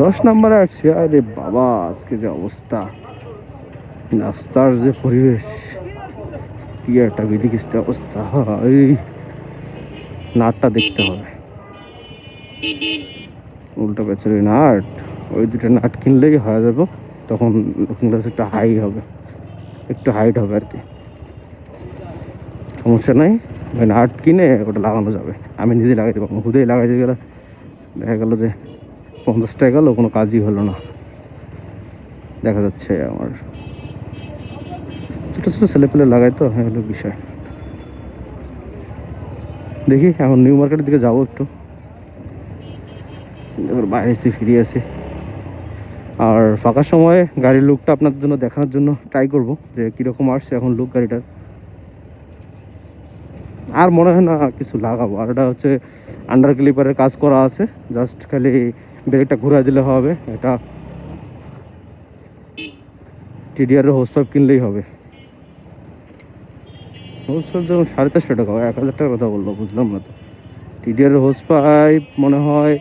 10 নম্বরে আসছি। আরে বাবা, আজকে যে অবস্থা, রাস্তার যে পরিবেশ, কি একটা বিধিকিস্ত অবস্থা। এই নাটটা দেখতে হবে, উল্টো পেছনে নাট। ওই দুটো নাট কিনলেই হয়ে যাবে, তখন লুকিং গ্লাস একটু হাই হবে, একটু হাইট হবে আর কি, সমস্যা নাই। ওই নাট কিনে ওটা লাগানো যাবে, আমি নিজে লাগাইতে পারবো। হুদেই লাগাইতে গেলে দেখা গেল যে 50 টাকা গেল, কোনো কাজই হলো না। দেখা যাচ্ছে আমার ছোটো ছোটো ছেলেপেলে লাগাই, তো হলো বিষয়। দেখি এখন নিউ মার্কেটের দিকে যাবো একটু, এবার বাইরে এসে ফিরে আসি। আর ফাঁকা সময়ে গাড়ির লুকটা আপনাদের জন্য দেখানোর জন্য ট্রাই করব যে কীরকম আসছে এখন লুক গাড়িটার। আর মনে হয় না কিছু লাগাবো। আর এটা হচ্ছে আন্ডার ক্লিপারের কাজ করা আছে, জাস্ট খালি ব্রেকটা ঘুরে দিলে হবে। এটা টিডিআরের হোস পাইপ কিনলেই হবে। হোস পাইপ যেমন 450 টাকা, 1000 টাকার কথা বললো, বুঝলাম না তো। টিডিআরের হোস পাইপ মনে হয়